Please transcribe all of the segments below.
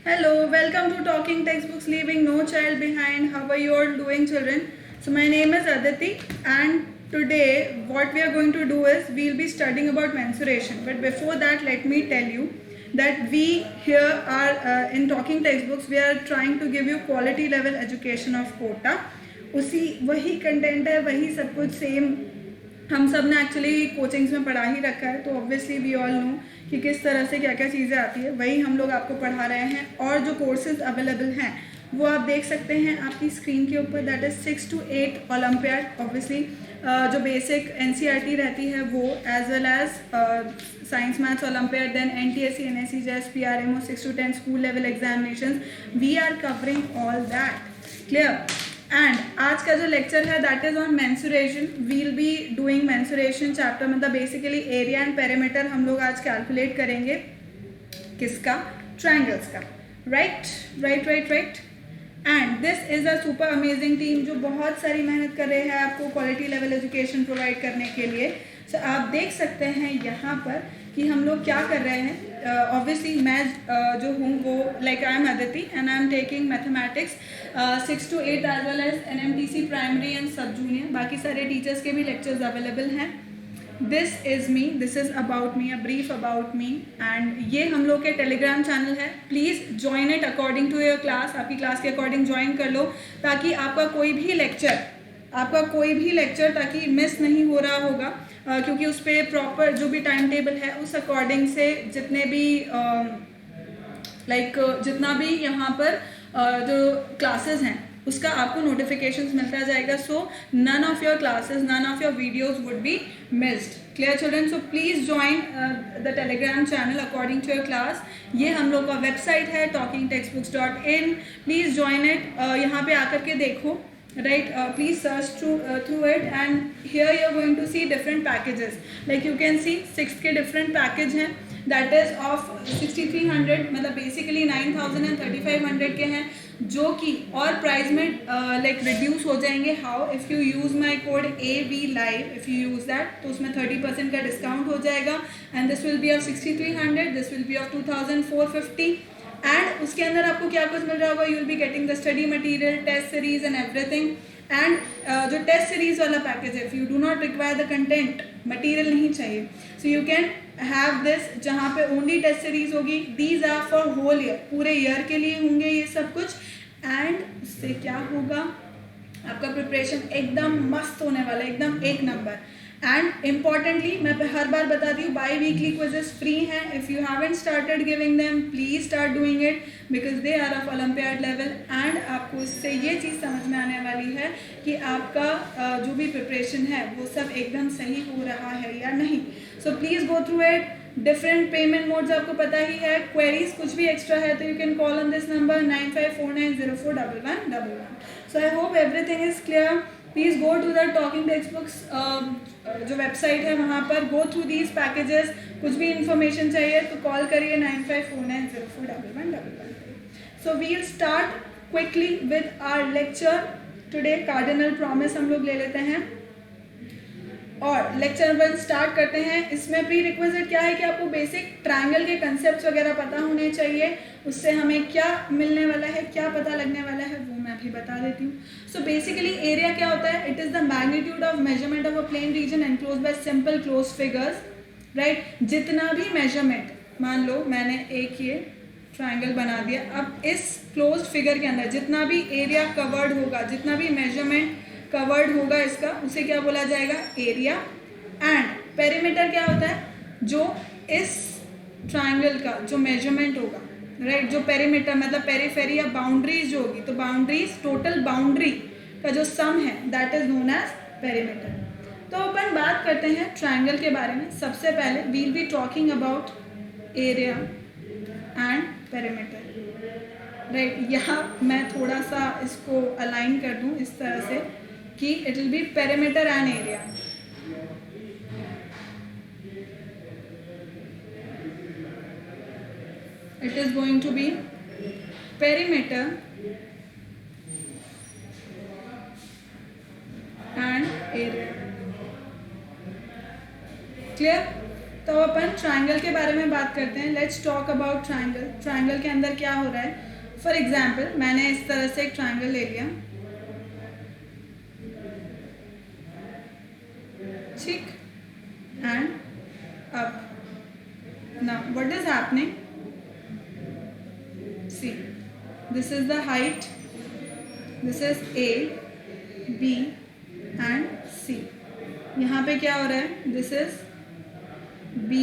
Hello, welcome to Talking Textbooks Leaving No Child Behind. How are you all doing, children? So my name is Aditi, and today what we are going to do is we'll be studying about mensuration. But before that, let me tell you that we here are in Talking Textbooks, we are trying to give you quality level education of quota. उसी वही content है, वही सब कुछ same हम सब ने actually coachings में पढ़ा ही रखा है, तो ऑब्वियसली वी ऑल नो कि किस तरह से क्या क्या चीज़ें आती है, वही हम लोग आपको पढ़ा रहे हैं। और जो कोर्सेज अवेलेबल हैं वो आप देख सकते हैं आपकी स्क्रीन के ऊपर, that is 6 to 8 olympiad, obviously जो बेसिक एनसीईआरटी रहती है वो, as well as science maths olympiad, then NTSC, NSC, JS, PRMO, 6 to 10 school level examination, we are covering all that. Clear? And आज का जो लेक्चर है that is on mensuration. We'll be doing mensuration chapter, मतलब basically area and perimeter हम लोग आज calculate करेंगे। किसका? ट्रायंगल्स का। Right. And this is a super amazing team जो बहुत सारी मेहनत कर रहे हैं आपको क्वालिटी लेवल एजुकेशन प्रोवाइड करने के लिए। सो आप देख सकते हैं यहाँ पर कि हम लोग क्या कर रहे हैं। ऑब्वियसली मैं जो हूँ वो like I am Aditi and I am taking mathematics 6 to 8 as well as NMTC primary and sub junior. बाकी सारे टीचर्स के भी लेक्चर्स अवेलेबल हैं। This is me, this is about me, a brief about me. And ये हम लोग के Telegram channel है, please join it according to your class. आपकी क्लास के अकॉर्डिंग ज्वाइन कर लो ताकि आपका कोई भी लेक्चर ताकि मिस नहीं हो रहा होगा, क्योंकि उस पर प्रॉपर जो भी टाइम टेबल है उस अकॉर्डिंग से जितने भी जितना भी यहाँ पर जो क्लासेस हैं उसका आपको नोटिफिकेशंस मिलता जाएगा। So none of your classes, none of your videos would be missed. Clear children? So please join the Telegram channel according to your class. ये हम लोग का वेबसाइट है talkingtextbooks.in, प्लीज़ ज्वाइन इट। यहाँ पे आकर के देखो, right? Please search through it, and here you are going to see different packages. Like you can see 6 के different package हैं, that is of 6300, मतलब basically 9000 and 3500 के हैं, जो कि और प्राइस में लाइक रिड्यूस हो जाएंगे। How? If you use my code AVLIVE, if you use that तो उसमें 30% का डिस्काउंट हो जाएगा। And this will be off 6300, this will be off 2450। And उसके अंदर आपको क्या कुछ मिल रहा होगा? You will be getting the study material, test series and everything. And जो टेस्ट सीरीज वाला पैकेज है, if you do not require the content, material नहीं चाहिए, सो यू कैन हैव दिस, जहाँ पे ओनली टेस्ट सीरीज होगी। These are for whole year, पूरे year के लिए होंगे ये सब कुछ। एंड उससे क्या होगा? आपका प्रिपरेशन एकदम मस्त होने वाला है, एकदम एक नंबर। एंड इम्पॉर्टेंटली मैं हर बार बताती हूँ, बाई वीकली क्विजेस फ्री हैं। If you haven't started giving them, please start doing it because they are of Olympiad level. And आपको इससे ये चीज़ समझ में आने वाली है कि आपका जो भी प्रिपरेशन है वो सब एकदम सही हो रहा है या नहीं। So please go through it. Different payment modes आपको पता ही है। क्वेरीज कुछ भी एक्स्ट्रा है तो you can call on this number 9549041111। So I hope everything is clear. Please go to the talking textbooks जो वेबसाइट है, वहाँ पर गो थ्रू दीज पैकेजेस। कुछ भी इंफॉर्मेशन चाहिए तो कॉल करिए 9549041111। So we will start quickly with our lecture today. Cardinal promise हम लोग ले लेते हैं और लेक्चर 1 स्टार्ट करते हैं। इसमें प्री रिक्विजिट क्या है कि आपको बेसिक ट्रायंगल के कंसेप्ट वगैरह पता होने चाहिए। उससे हमें क्या मिलने वाला है, क्या पता लगने वाला है, वो मैं भी बता देती हूँ। सो बेसिकली एरिया क्या होता है? It is the magnitude of measurement of a plain region enclosed bye simple close figures. Right? जितना भी मेजरमेंट, मान लो मैंने एक ये ट्रायंगल बना दिया, अब इस क्लोज्ड फिगर के अंदर जितना भी एरिया कवर्ड होगा, जितना भी मेजरमेंट कवर्ड होगा इसका, उसे क्या बोला जाएगा? एरिया। एंड पेरीमीटर क्या होता है? जो इस ट्रायंगल का जो मेजरमेंट होगा, राइट? जो पेरीमीटर मतलब पेरीफेरी या बाउंड्रीज जो होगी, तो बाउंड्रीज, टोटल बाउंड्री का जो सम है that is known as perimeter. तो अपन बात करते हैं ट्रायंगल के बारे में। सबसे पहले we will be talking about area and perimeter. Right? यहाँ मैं थोड़ा सा इसको अलाइन कर दूँ इस तरह से कि it will be perimeter and area. It is going to be perimeter and area. Clear? तो अपन ट्राइंगल के बारे में बात करते हैं. Let's talk about triangle. Triangle के अंदर क्या हो रहा है. फॉर एग्जाम्पल मैंने इस तरह से एक ट्राइंगल ले लिया, ठीक, and up. Now what is happening, see, this is the height, this is A, B and C. यहाँ पे क्या हो रहा है, this is B,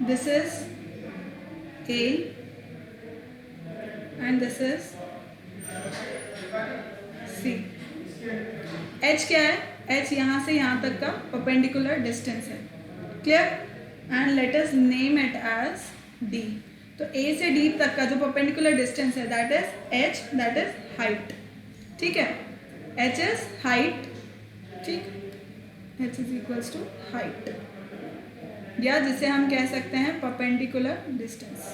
this is A and this is C. H क्या है, H यहाँ से यहाँ तक का परपेंडिकुलर डिस्टेंस है. Clear. And let us name it as D. तो A से D तक का जो परपेंडिकुलर डिस्टेंस है that is H, that is height. ठीक है, H इज हाइट. ठीक, H is equals to height, या जिसे हम कह सकते हैं परपेंडिकुलर डिस्टेंस.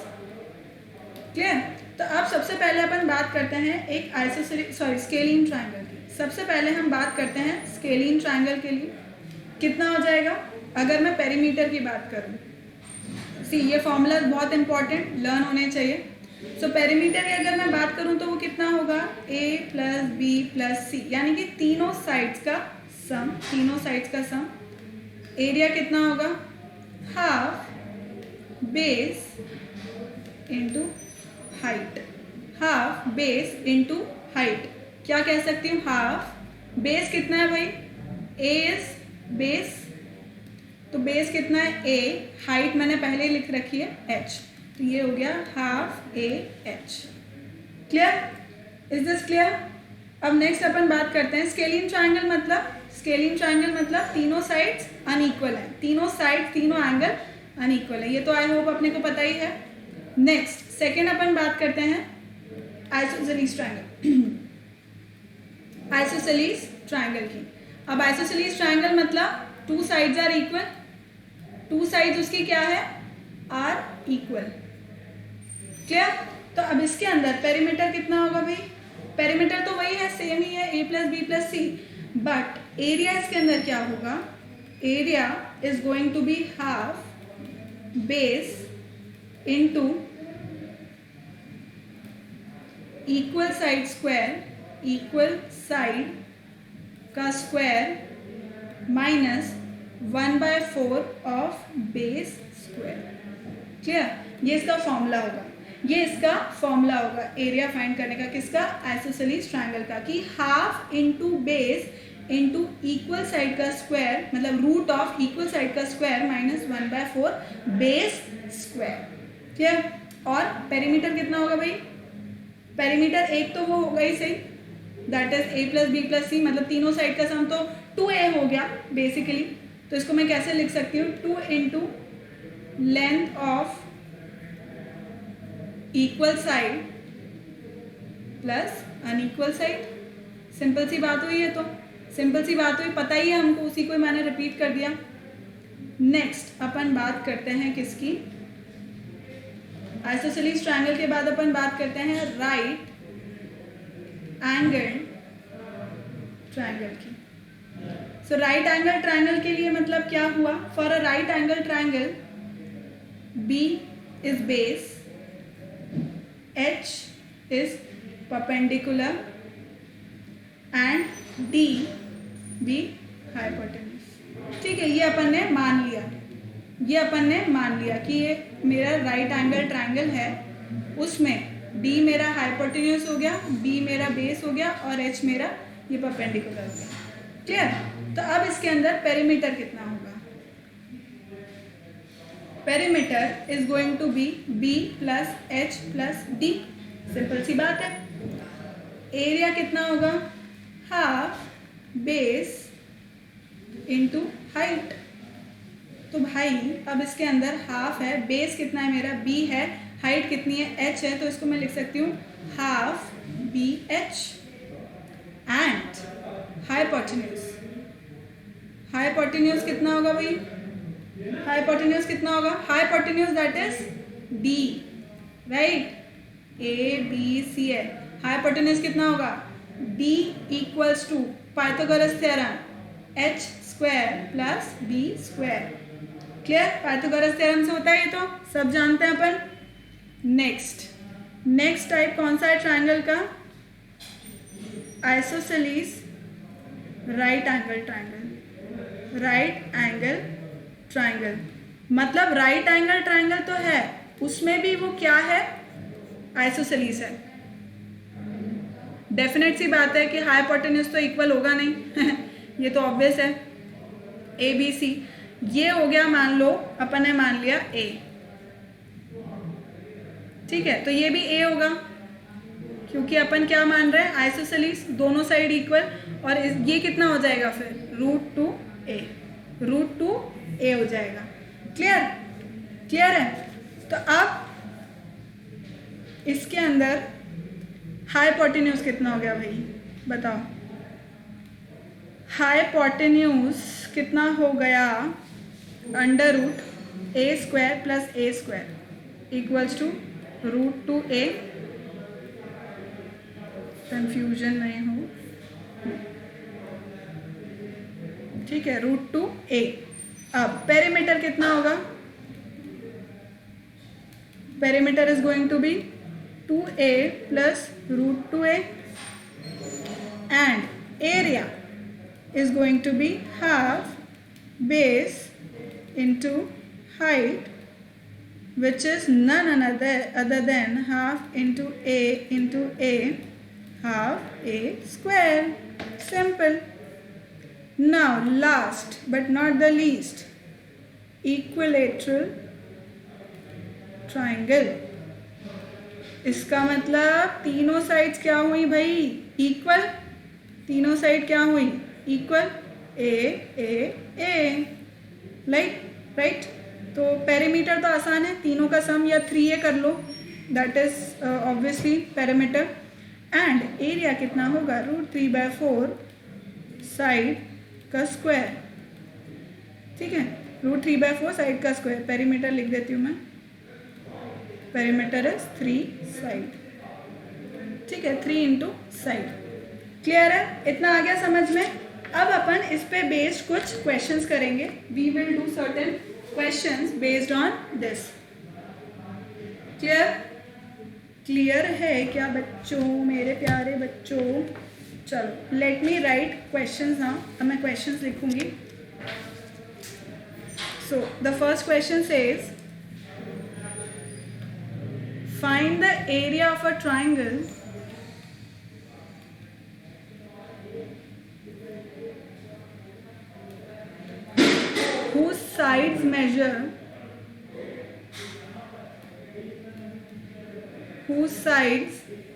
क्लियर. तो अब सबसे पहले अपन बात करते हैं एक स्केलिन ट्राइंगल की. सबसे पहले हम बात करते हैं स्केलिन ट्राइंगल के लिए कितना हो जाएगा. अगर मैं पेरीमीटर की बात करूं, सी, ये फॉर्मूला बहुत इंपॉर्टेंट लर्न होने चाहिए. सो पेरीमीटर की अगर मैं बात करूं तो वो कितना होगा, A plus B plus C, यानी कि तीनों साइड्स का सम. तीनों साइड्स का सम. एरिया कितना होगा, half base into height. Half base into height. क्या कह सकती हूँ, हाफ बेस कितना है भाई, A इज बेस, तो बेस कितना है A, हाइट मैंने पहले ही लिख रखी है H, तो ये हो गया half AH. Clear. Is this clear. अब नेक्स्ट अपन बात करते हैं स्केलिन ट्राइंगल. मतलब स्केलिन ट्राइंगल मतलब तीनों साइड्स अनइक्वल है, तीनों साइड, तीनों एंगल अनइक्वल है. ये तो आई होप अपने को पता ही है. नेक्स्ट सेकेंड अपन बात करते हैं आइसोसेलेस ट्राइंगल. आइसोसेलेस ट्राइंगल की. अब आइसोसेलेस ट्राइंगल मतलब two sides are equal. Two sides उसकी क्या है, आर इक्वल. क्लियर. तो अब इसके अंदर पेरीमीटर कितना होगा भाई, पेरीमीटर तो वही है, सेम ही है, A plus B plus C, but area इसके अंदर क्या होगा, area is going to be half base into equal side square, equal side का square minus 1/4 of base square. Clear. ये इसका फॉर्मूला होगा, ये इसका फॉर्मूला होगा एरिया फाइंड करने का. किसका, आइसोसेलेस ट्राइंगल का, कि half into base into equal side का स्क्वायर, मतलब रूट ऑफ इक्वल साइड का square minus 1/4 base square. Clear. और पेरीमीटर कितना होगा भाई, पेरीमीटर एक तो वो होगा ही सही, that is A plus B plus C, मतलब तीनों साइड का सम तो 2A हो गया बेसिकली. तो इसको मैं कैसे लिख सकती हूँ, 2 into length of equal side plus unequal side. Simple सी बात हुई है, तो सिंपल सी बात हुई, पता ही है हमको, उसी को मैंने रिपीट कर दिया. नेक्स्ट अपन बात करते हैं किसकी, आइसोसेलेस ट्राइंगल के बाद अपन बात करते हैं राइट एंगल ट्राइंगल की. सो राइट एंगल ट्राइंगल के लिए मतलब क्या हुआ, for a right angle triangle B is base, H is perpendicular and D भी hypotenuse. ठीक है, ये अपन ने मान लिया, ये अपन ने मान लिया कि ये मेरा राइट एंगल ट्राइंगल है, उसमें D मेरा हाइपोटेन्यूज हो गया, B मेरा बेस हो गया और H मेरा ये परपेंडिकुलर हो गया. क्लियर. तो अब इसके अंदर पेरीमीटर कितना होगा, perimeter is going to be B plus H plus D. Simple सी बात है. एरिया कितना होगा, हाफ बेस इंटू हाइट. तो भाई अब इसके अंदर हाफ है, बेस कितना है मेरा B है, हाइट कितनी है H है, तो इसको मैं लिख सकती हूँ half BH. And hypotenuse, hypotenuse कितना होगा भाई, हाइपोटेन्यूज कितना होगा, hypotenuse that is D, right. ABC है, हाइपोटेन्यूज कितना होगा, D equals to Pythagoras theorem H² square plus B square. Clear? Pythagoras theorem से होता है ये तो सब जानते हैं अपन। नेक्स्ट टाइप कौन सा है ट्रायंगल का? Isosceles right angle triangle. Right angle triangle मतलब राइट एंगल ट्रायंगल तो है, उसमें भी वो क्या है? आइसोसेलेस है। डेफिनेट सी बात है कि हाइपोटेन्यूज तो इक्वल होगा नहीं ये तो ऑब्वियस है। ए बी सी ये हो गया, मान लो अपन ने मान लिया ए, ठीक है, तो ये भी ए होगा क्योंकि अपन क्या मान रहे हैं? आइसोसेलेस, दोनों साइड इक्वल। और ये कितना हो जाएगा फिर? √2a, √2a हो जाएगा। क्लियर है? तो अब इसके अंदर हाइपोटेन्यूज कितना हो गया भाई बताओ? हाइपोटेन्यूज कितना हो गया? √a² plus a² equals to √2a। Confusion नहीं हो, ठीक है, √2a। अब पेरीमीटर कितना होगा? Perimeter is going to be 2a plus √2a and area is going to be half base into height, which is none other than half into a half a square. Simple. Now last but not the least, equilateral triangle. इसका मतलब तीनों sides क्या हुई भाई? Equal. तीनों side क्या हुई? Equal. A right. तो पेरीमीटर तो आसान है, तीनों का सम या 3a कर लो, that is obviously perimeter. And area कितना होगा? √3/4 साइड का स्क्वायर। ठीक है, √3/4 साइड का स्क्वायर। पेरीमीटर लिख देती हूँ मैं, पेरीमीटर इज 3 साइड। ठीक है, 3 × साइड। क्लियर है? इतना आ गया समझ में। अब अपन इस पे बेस्ड कुछ क्वेश्चंस करेंगे। We will do certain questions based on this. Clear है क्या बच्चों, मेरे प्यारे बच्चों? चलो let me write questions now. अब मैं क्वेश्चंस लिखूंगी। So the first question says find the area of a triangle whose sides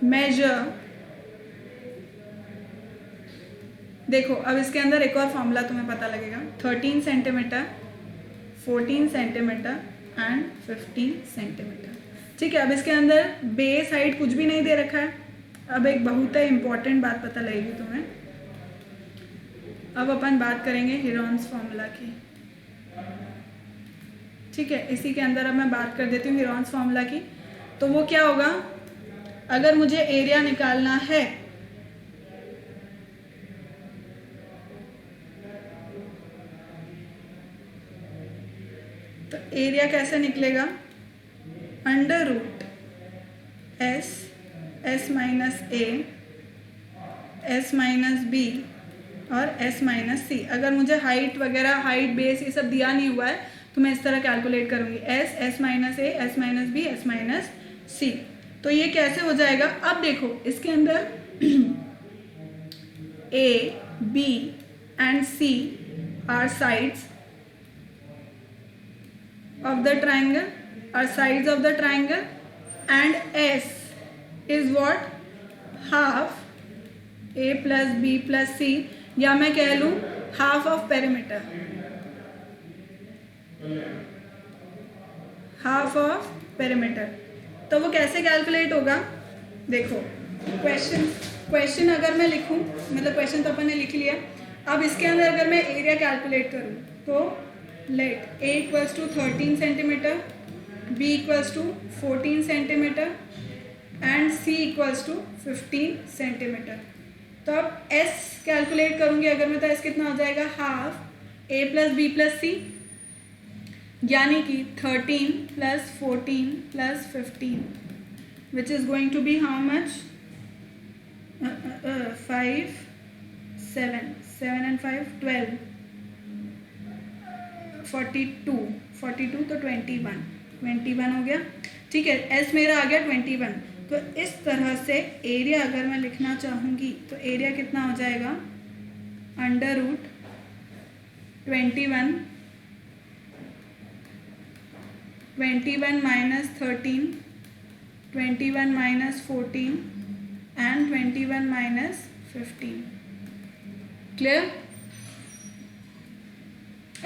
measure। देखो अब इसके अंदर एक और फॉर्मूला तुम्हें पता लगेगा। 13 सेंटीमीटर, 14 सेंटीमीटर एंड 15 सेंटीमीटर। ठीक है, अब इसके अंदर बेस हाइट कुछ भी नहीं दे रखा है। अब एक बहुत ही इंपॉर्टेंट बात पता लगेगी तुम्हें। अब अपन बात करेंगे हीरोन्स फॉर्मूला की। ठीक है, इसी के अंदर अब मैं बात कर देती हूँ हीरोन्स फॉर्मूला की। तो वो क्या होगा? अगर मुझे एरिया निकालना है तो एरिया कैसे निकलेगा? √S S minus A S minus B और S माइनस C। अगर मुझे हाइट वगैरह, हाइट बेस ये सब दिया नहीं हुआ है तो मैं इस तरह कैलकुलेट करूंगी। S minus A S minus B S minus C। तो ये कैसे हो जाएगा? अब देखो इसके अंदर A, B and C are sides of the triangle, and S is what? half A plus B plus C, या मैं कह लूँ half of perimeter, half of perimeter. तो वो कैसे कैलकुलेट होगा? देखो क्वेश्चन अगर मैं लिखूं, मतलब क्वेश्चन तो अपन ने लिख लिया। अब इसके अंदर अगर मैं एरिया कैलकुलेट करूं तो let A equals to 13 centimetre, B equals to 14 centimetre and C equals to 15 centimetre. तो अब S कैलकुलेट करूंगी अगर मैं, तो S कितना हो जाएगा? Half a plus B plus C, यानी कि 13 plus 14 plus 15 which is going to be how much? 5 7 7 and 5 12 42 42 तो 21 हो गया। ठीक है, एस मेरा आ गया 21। तो इस तरह से एरिया अगर मैं लिखना चाहूँगी तो एरिया कितना हो जाएगा? Under root 21 minus 13, 21 minus 14 and 21 minus 15। Clear?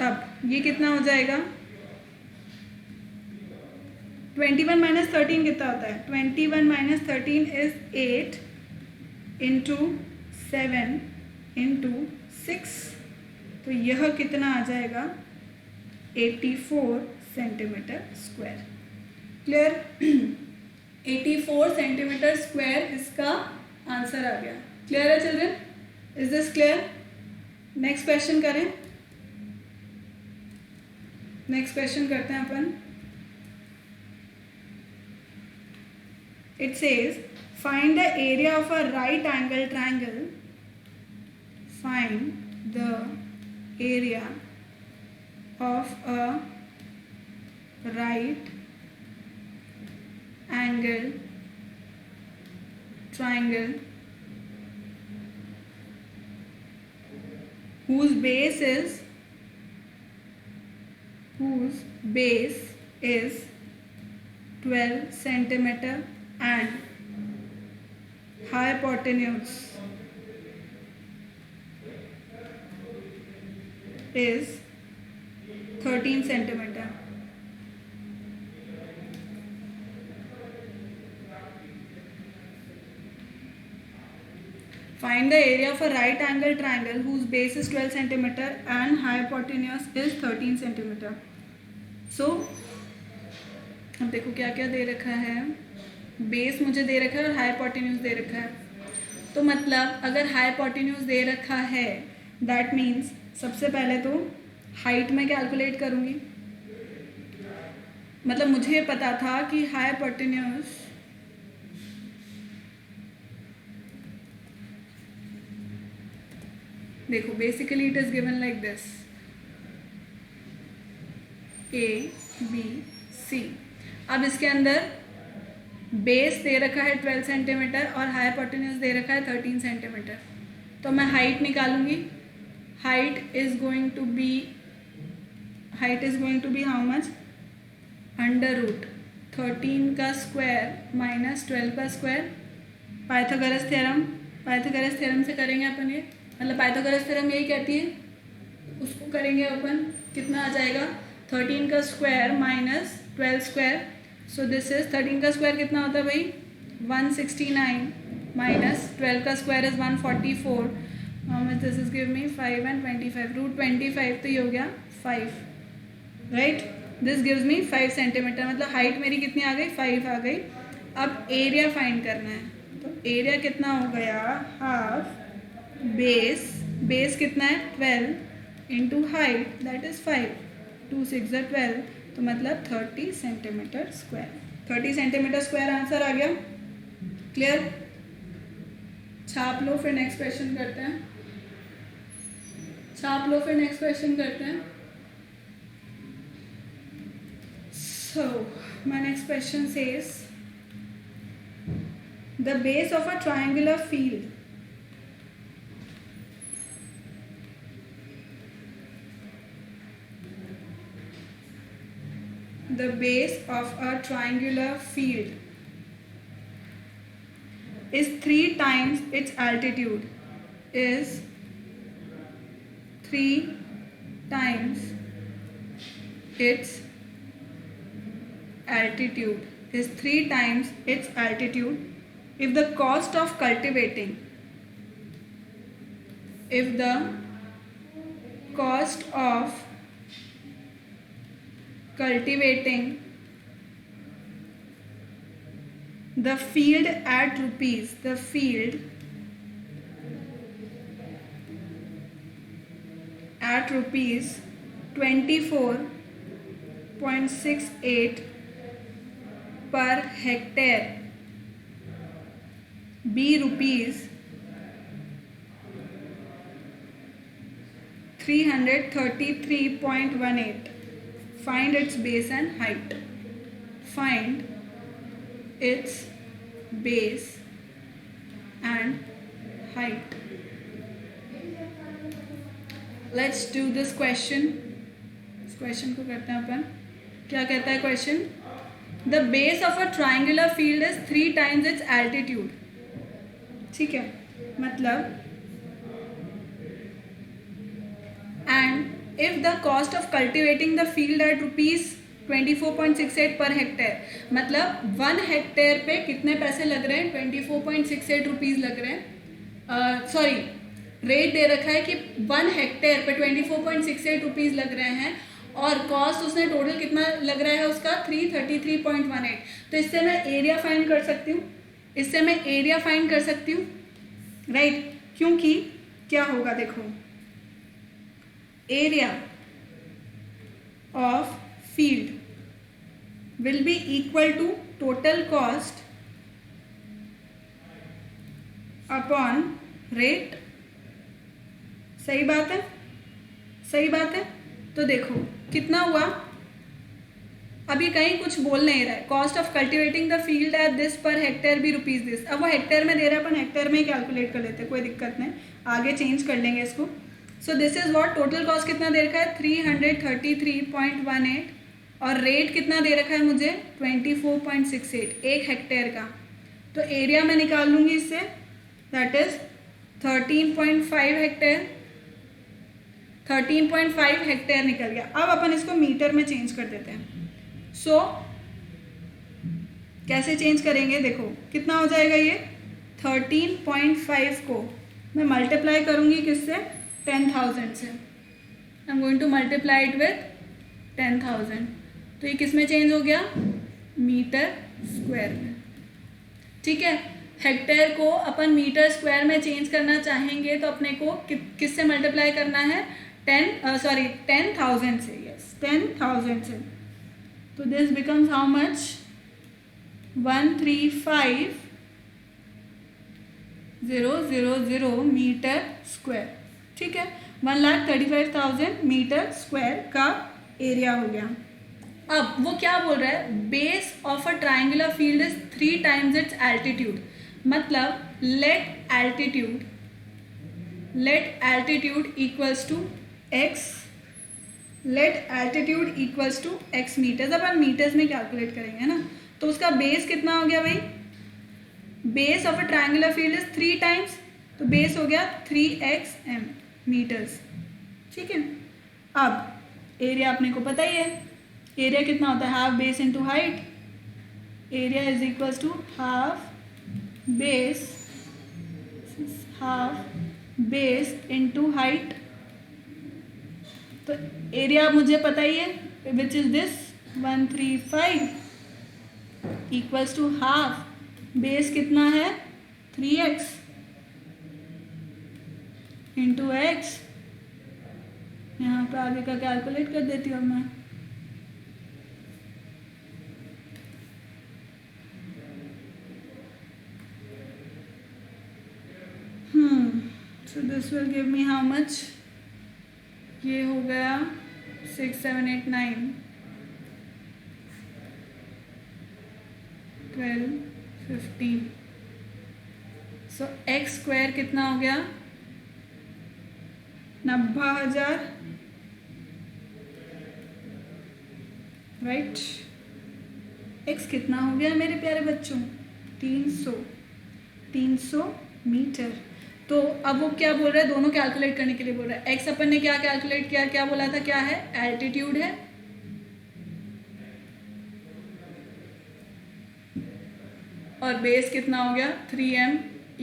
अब ये कितना हो जाएगा? 21 माइनस 13 कितना होता है? 21 माइनस 13 इज 8 इंटू 7 इंटू 6। तो यह कितना आ जाएगा? 84 centimetre square. Clear? 84 centimetre square इसका आंसर आ गया। क्लियर है children? Is this clear? Next question करें। नेक्स्ट क्वेश्चन करते हैं अपन। It says find the area of a right angle triangle. Find the area of a right angle triangle whose base is 12 centimeter and hypotenuse is 13 centimeter. Find the area of a right angle triangle whose base is 12 centimeter and hypotenuse is 13 centimeter. So अब देखो क्या क्या दे रखा है। Base मुझे दे रखा है और हाइपोटेन्यूज दे रखा है। तो मतलब अगर हाइपोटेन्यूज दे रखा है दैट मीन्स सबसे पहले तो हाइट में कैलकुलेट करूँगी। मतलब मुझे पता था कि हाइपोटेन्यूज देखो basically it is given like this ABC। अब इसके अंदर बेस दे रखा है 12 सेंटीमीटर और हाइपोटेन्यूज दे रखा है 13 सेंटीमीटर। तो मैं हाइट निकालूंगी। Height is going to be how much? Under root 13 का स्क्वायर माइनस 12 का स्क्वायर। पाइथागोरस थ्योरम से करेंगे अपन ये। मतलब पाइथागोरस थ्योरम यही कहती है, उसको करेंगे अपन। कितना आ जाएगा? 13 का square minus 12 square. So this is 13 का स्क्वायर कितना होता है भाई? 169 माइनस 12 का square is 144। This is give me 5 and 25 root 25। तो ये हो गया 5, right? This gives me 5 centimetre. मतलब हाइट मेरी कितनी आ गई? 5 आ गई। अब एरिया फाइंड करना है। तो एरिया कितना हो गया? हाफ बेस कितना है? 12 इंटू हाइट दैट इज 5। 2 6 12 तो मतलब 30 centimetre square. 30 centimetre square answer आ गया। क्लियर? छाप लो, फिर नेक्स्ट क्वेश्चन करते हैं। So my next question says the base of a triangular field is 3 times its altitude. Is 3 times its altitude. Is 3 times its altitude. If the cost of cultivating the field at rupees, at rupees 24.68 per hectare be rupees 333.18. Find its base and height. Find its base and height. Let's do this question. इस question को करते हैं अपन. क्या कहता है question? The base of a triangular field is 3 times its altitude. ठीक है, मतलब and if the cost of cultivating the field at rupees 24.68 per hectare, मतलब 1 हेक्टेयर पे कितने पैसे लग रहे हैं? 24.68 रुपीज़ लग रहे हैं. सॉरी, रेट दे रखा है कि 1 हेक्टेयर पे 24.68 रुपीज़ लग रहे हैं और कॉस्ट उसने टोटल कितना लग रहा है उसका? 333.18. तो इससे मैं एरिया फाइंड कर सकती हूँ, राइट? क्योंकि क्या होगा देखो, area of field will be equal to total cost upon rate. सही बात है. तो देखो कितना हुआ, अभी कहीं कुछ बोल नहीं रहा है. Cost of cultivating the field at this per hectare भी रुपीज दिस. अब वो हेक्टेयर में दे रहा है, अपन हेक्टेयर में ही कैलकुलेट कर लेते हैं, कोई दिक्कत नहीं, आगे चेंज कर लेंगे इसको. सो this is what, total cost कितना दे रखा है? 333.18 और रेट कितना दे रखा है मुझे? 24.68 1 हेक्टेयर का. तो एरिया मैं निकाल लूँगी इससे, दैट इज 13.5 हेक्टेयर. 13.5 हेक्टेयर निकल गया. अब अपन इसको मीटर में चेंज कर देते हैं. सो कैसे चेंज करेंगे? देखो कितना हो जाएगा ये 13.5 को मैं मल्टीप्लाई करूँगी किससे? 10,000 से. I am going to multiply it with 10,000. तो ये किस में चेंज हो गया? मीटर स्क्वायर में. ठीक है, हेक्टेयर को अपन मीटर स्क्वायर में चेंज करना चाहेंगे तो अपने को किससे मल्टीप्लाई करना है? 10,000 से. यस, 10,000 से. तो this becomes how much? 135,000 metre square. ठीक है, 1,35,000 मीटर स्क्वायर का एरिया हो गया. अब वो क्या बोल रहा है? Base of a triangular field is 3 times its altitude. मतलब let altitude equals to x metres. अब हम मीटर्स में कैलकुलेट करेंगे ना, तो उसका बेस कितना हो गया भाई? Base of a triangular field is 3 times, तो बेस हो गया 3xm मीटर्स. ठीक है, अब एरिया अपने को पता ही है. एरिया कितना होता है? Half base into height. Area is equals to half base into height. तो एरिया मुझे पता ही है, which is this 135 equals to half base कितना है? 3x into x. यहाँ पे आगे का कैलकुलेट कर देती हूँ मैं. So this will give me how much? ये हो गया 6, 7, 8, 9, 12, 15. So x स्क्वायर कितना हो गया? 90,000. राइट. x कितना हो गया मेरे प्यारे बच्चों? 300 मीटर. तो अब वो क्या बोल रहा है? दोनों कैलकुलेट करने के लिए बोल रहा है. x अपन ने क्या कैलकुलेट किया? क्या बोला था? क्या है? एल्टीट्यूड है. और बेस कितना हो गया? 3m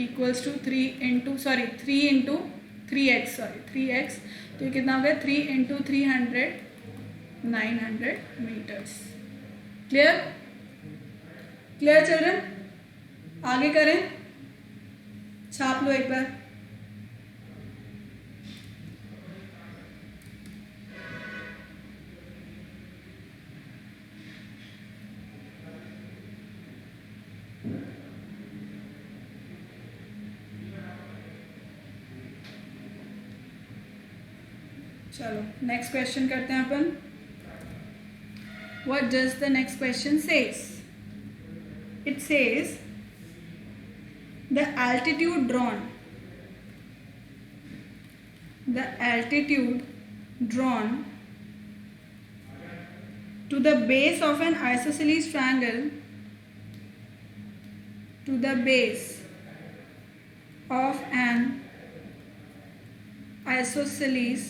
equals to 3 into 3x. तो ये कितना हो गया? 3 इंटू 300, 900 मीटर्स. Clear children? आगे करें, छाप लो एक बार. चलो नेक्स्ट क्वेश्चन करते हैं अपन. What does the next question says? It says the altitude drawn to the base of an isosceles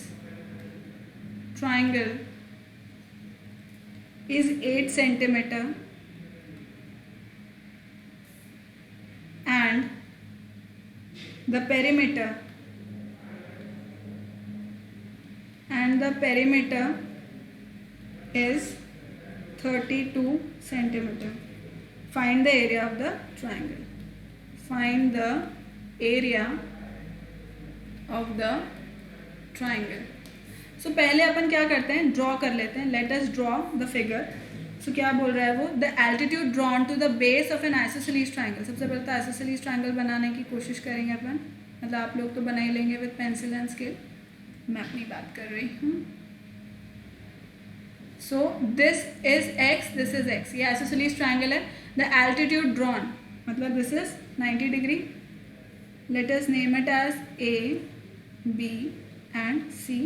triangle is 8 centimeter and the perimeter is 32 centimeter. Find the area of the triangle. Find the area of the triangle. So पहले अपन क्या करते हैं, draw कर लेते हैं. Let us draw the figure. So क्या बोल रहा है वो, the altitude drawn to the base of an isosceles triangle. सबसे पहले तो आइसोसेलेस ट्राइंगल बनाने की कोशिश करेंगे अपन. मतलब आप लोग तो बना ही लेंगे विद पेंसिल एंड स्केल. मैं अपनी बात कर रही हूँ. So this is x, this is x. ये आइसोसेलेस ट्राइंगल है. द एल्टीट्यूड ड्रॉन मतलब this is 90 degree. Let us name it as A, B and C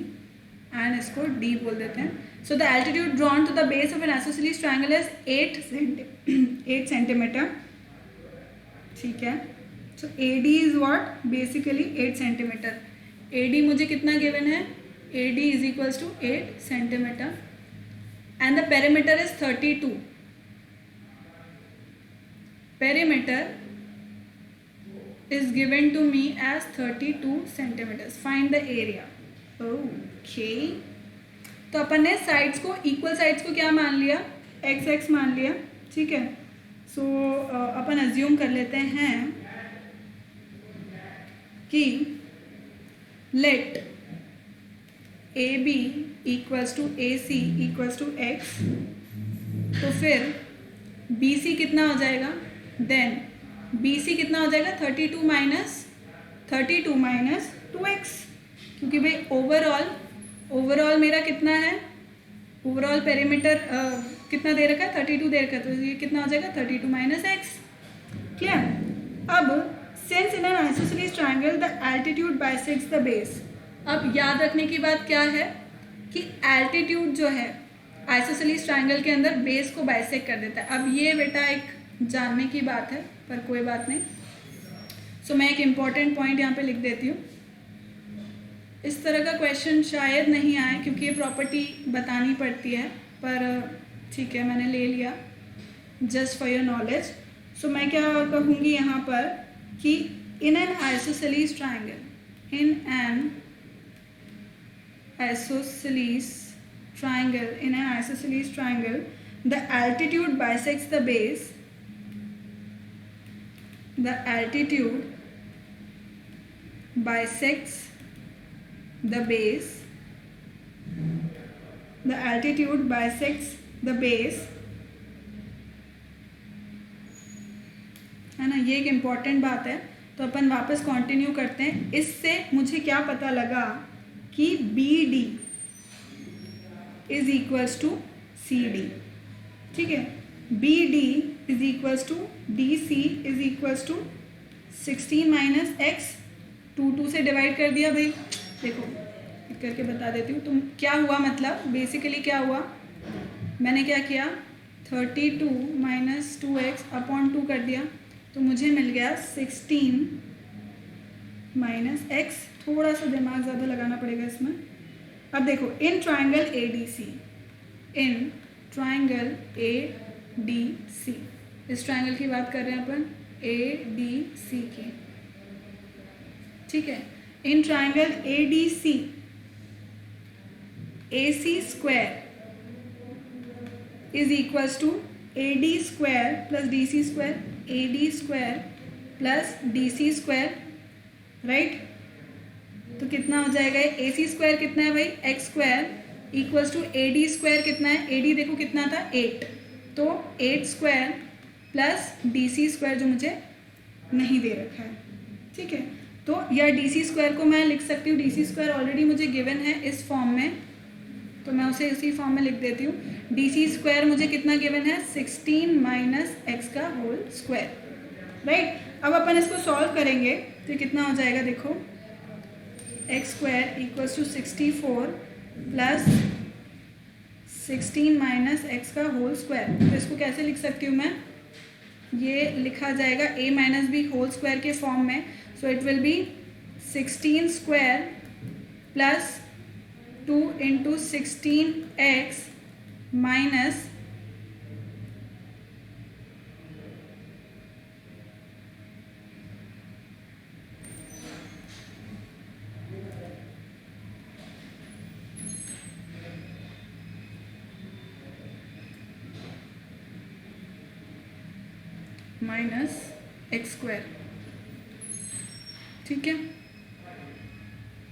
and इसको D बोल देते हैं. So the altitude drawn to the base of an isosceles triangle is 8 centimetre. ठीक है. So AD is what, basically 8 centimetre. AD मुझे कितना given है, AD is equals to 8 centimetre and the perimeter is 32. Perimeter is given to me as 32 centimeters. Find the area. Okay. तो अपन ने sides को, equal sides को क्या मान लिया, एक्स एक्स मान लिया. ठीक है. सो अपन अज्यूम कर लेते हैं कि let A B equals to A C equals to x. तो फिर बी सी कितना हो जाएगा, देन बी सी कितना हो जाएगा, 32 माइनस 2x. क्योंकि भाई ओवरऑल मेरा कितना है, ओवरऑल पेरीमीटर कितना दे रखा है, 32 दे रखा है. तो ये कितना हो जाएगा, 32 माइनस एक्स. क्लियर. अब since in an isosceles triangle the altitude bisects the base. अब याद रखने की बात क्या है कि एल्टीट्यूड जो है आइसोसेलेस ट्राइंगल के अंदर बेस को बाइसेक्ट कर देता है. अब ये बेटा एक जानने की बात है, पर कोई बात नहीं. सो मैं एक इम्पॉर्टेंट पॉइंट यहाँ पे लिख देती हूँ. इस तरह का क्वेश्चन शायद नहीं आए क्योंकि ये प्रॉपर्टी बतानी पड़ती है, पर ठीक है मैंने ले लिया जस्ट फॉर योर नॉलेज. सो मैं क्या कहूँगी यहाँ पर कि in an isosceles triangle the altitude bisects the base. The altitude bisects the base. The altitude bisects the base. है ना, ये एक इम्पॉर्टेंट बात है. तो अपन वापस कंटिन्यू करते हैं. इससे मुझे क्या पता लगा कि BD is equals to CD. ठीक है. BD is equals to DC is equals to 16 minus x. 2 से डिवाइड कर दिया भाई. देखो करके बता देती हूँ. तुम क्या हुआ, मतलब बेसिकली क्या हुआ, मैंने क्या किया, 32 माइनस 2x अपॉन 2 कर दिया. तो मुझे मिल गया 16 माइनस एक्स. थोड़ा सा दिमाग ज़्यादा लगाना पड़ेगा इसमें. अब देखो इन ट्राइंगल ADC, इस ट्राइंगल की बात कर रहे हैं अपन, ADC की. ठीक है. In triangle ADC AC square is equals to AD square plus DC square. AD square plus DC square. Right. तो कितना हो जाएगा, AC स्क्वायर कितना है भाई, x square equals to AD square कितना है, AD देखो कितना था 8. तो 8 स्क्वायर प्लस DC स्क्वायर जो मुझे नहीं दे रखा है. ठीक है. तो या डी सी स्क्वायर को मैं लिख सकती हूँ, डी सी स्क्वायर ऑलरेडी मुझे गिवन है इस फॉर्म में, तो मैं उसे उसी फॉर्म में लिख देती हूँ। डी सी स्क्वायर मुझे कितना गिवन है, 16 माइनस एक्स का होल स्क्वायर, राइट। अब अपन इसको सॉल्व करेंगे तो कितना हो जाएगा, देखो x square equals to 64 plus 16 minus x का होल स्क्वायर। तो इसको कैसे लिख सकती हूँ मैं, ये लिखा जाएगा a minus B whole square के फॉर्म में। So it will be 16 square plus 2 into 16x minus x square, ठीक है,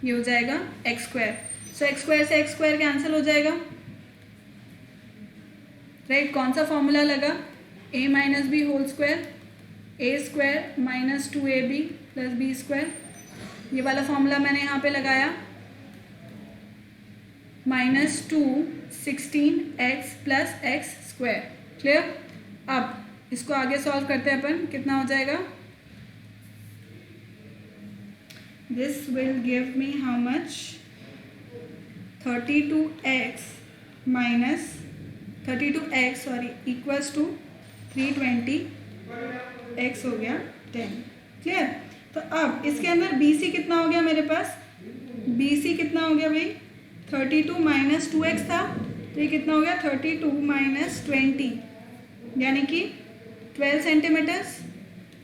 ये हो जाएगा x square. So x square से एक्स स्क्वायर कैंसिल हो जाएगा, राइट। कौन सा फॉर्मूला लगा, a minus B whole square, A square minus 2ab plus B square, ये वाला फॉर्मूला मैंने यहाँ पे लगाया, minus 2 16x plus x square, clear. अब इसको आगे सॉल्व करते हैं अपन, कितना हो जाएगा, this will give me how much, 32x minus 32x equals to 320x हो गया 10, क्लियर। तो अब इसके अंदर BC कितना हो गया मेरे पास, BC कितना हो गया भाई, 32 माइनस 2x था, तो ये कितना हो गया 32 माइनस 20 यानी कि 12 सेंटीमीटर्स।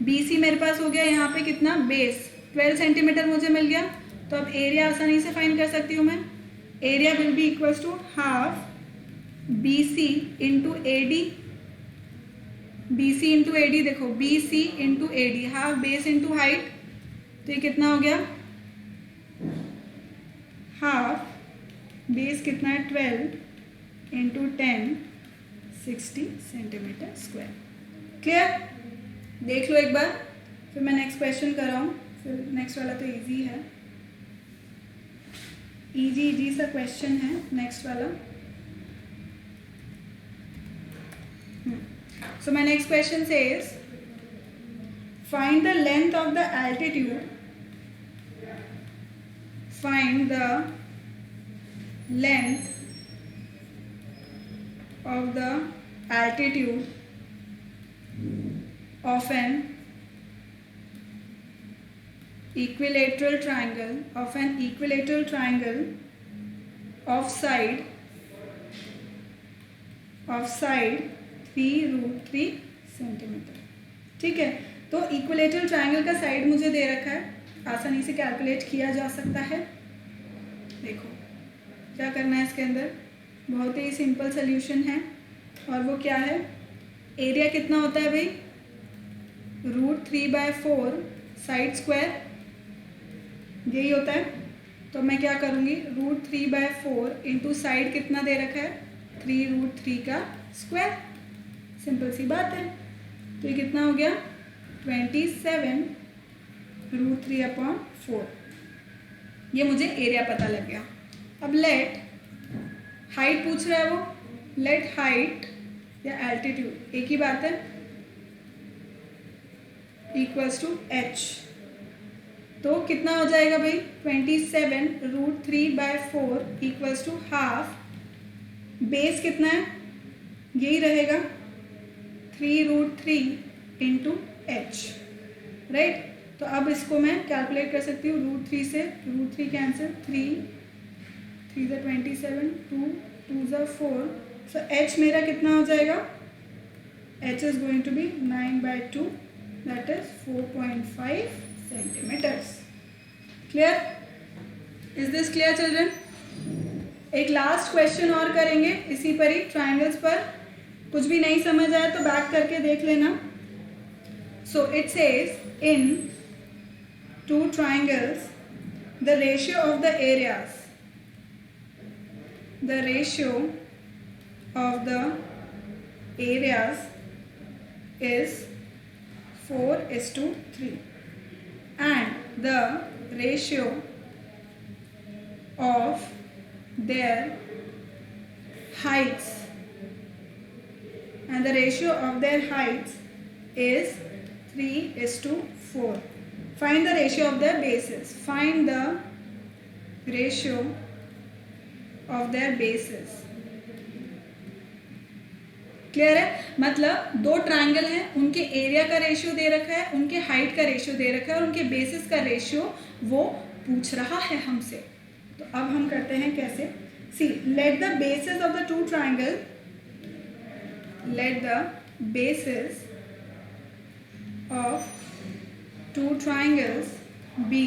BC मेरे पास हो गया यहाँ पे कितना, बेस 12 सेंटीमीटर मुझे मिल गया। तो अब एरिया आसानी से फाइंड कर सकती हूँ मैं, area will be equals to half BC into AD, BC into AD, देखो BC into AD, half base into height, तो ये कितना हो गया, हाफ बेस कितना है 12 इंटू 10 60 सेंटीमीटर स्क्वायर, क्लियर। देख लो एक बार, फिर मैं नेक्स्ट क्वेश्चन कर रहा हूँ, फिर नेक्स्ट वाला तो इजी है, इजी सा क्वेश्चन है नेक्स्ट वाला। So my next question says, find the length of the altitude, find the length of the altitude of an equilateral triangle, of side 3√3 centimetre, ठीक है। तो इक्विलेटरल ट्रायंगल का साइड मुझे दे रखा है, आसानी से कैलकुलेट किया जा सकता है। देखो क्या करना है इसके अंदर, बहुत ही सिंपल सोल्यूशन है, और वो क्या है, एरिया कितना होता है भाई, √3/4 साइड स्क्वायर, यही होता है। तो मैं क्या करूँगी, √3/4 इंटू साइड कितना दे रखा है, 3√3 का स्क्वायर, सिंपल सी बात है। तो ये कितना हो गया, 27 √3/4, ये मुझे एरिया पता लग गया। अब लेट हाइट पूछ रहा है वो, लेट हाइट या एल्टीट्यूड एक ही बात है, इक्वल्स टू h, तो कितना हो जाएगा भाई, 27 √3/4 इक्वल्स टू हाफ, बेस कितना है, यही रहेगा 3√3 इंटू h, राइट। तो अब इसको मैं कैलकुलेट कर सकती हूँ, √3 से √3 कैंसिल, 3 × 27, 2 × 4, सो h मेरा कितना हो जाएगा, h is going to be 9/2, that is 4.5 centimetres, clear. Is this clear children. एक लास्ट क्वेश्चन और करेंगे इसी पर ही, ट्रायंगल्स पर। कुछ भी नहीं समझ आया तो बैक करके देख लेना। So it says, in 2 triangles the ratio of the areas, the ratio of the areas is 4:3, and the ratio of their heights, and the ratio of their heights is 3:4. Find the ratio of their bases. Find the ratio of their bases. Clear है? मतलब दो triangle हैं, उनके area का ratio दे रखा है, उनके height का रेशियो दे रखा है, और उनके बेसिस का रेशियो वो पूछ रहा है हमसे. तो अब हम करते हैं कैसे. See, let the basis of the two triangle, let the bases of two triangles be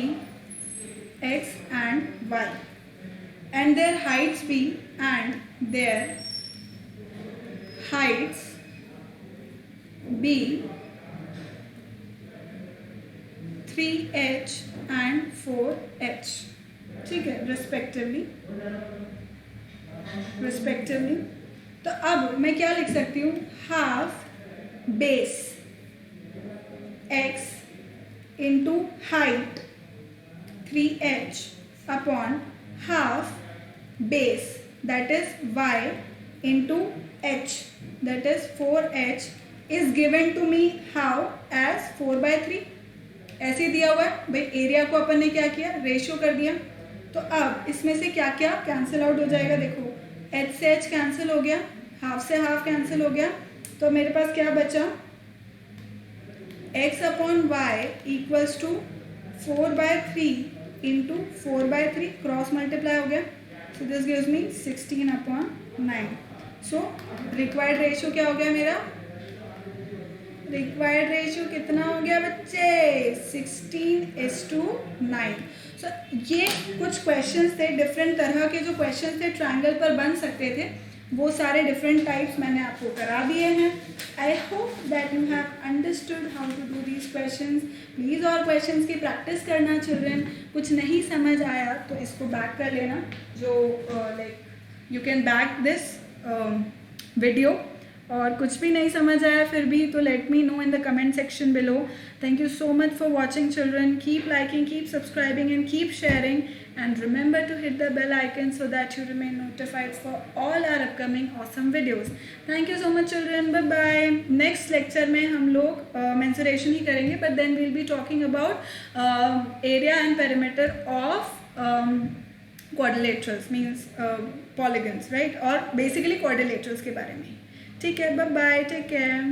x and y, and their heights be, and their heights be 3h and 4h. ठीक है, respectively. तो अब मैं क्या लिख सकती हूँ, half base x into height 3h upon half base that is y into h that is 4h is given to me how as 4/3. ऐसे दिया हुआ है भाई. एरिया को अपन ने क्या किया, रेशियो कर दिया. तो अब इसमें से क्या क्या कैंसिल आउट हो जाएगा. देखो, h से h कैंसिल हो गया, हाफ से हाफ कैंसिल हो गया. तो मेरे पास क्या बचा, x upon y equals to 4/3 into 4/3 cross multiply हो गया. So this gives me 16/9. So required ratio क्या हो गया मेरा, रिक्वायर्ड रेशियो कितना हो गया बच्चे, 16:9. सो ये कुछ क्वेश्चंस थे, डिफरेंट तरह के जो क्वेश्चंस थे ट्रायंगल पर बन सकते थे, वो सारे डिफरेंट टाइप्स मैंने आपको करा दिए हैं. I hope that you have understood how to do these questions. Please और क्वेश्चंस की प्रैक्टिस करना चिल्ड्रन. कुछ नहीं समझ आया तो इसको बैक कर लेना, जो like you can back this video. और कुछ भी नहीं समझ आया फिर भी तो let me know in the comment section below. Thank you so much for watching children. Keep liking, keep subscribing and keep sharing, and remember to hit the bell icon so that you remain notified for all our upcoming awesome videos. Thank you so much children. Bye bye. Next lecture में हम लोग mensuration ही करेंगे, but then we'll be talking about area and perimeter of quadrilaterals, means polygons, right? और basically quadrilaterals के बारे में. ठीक है, bye bye, take care.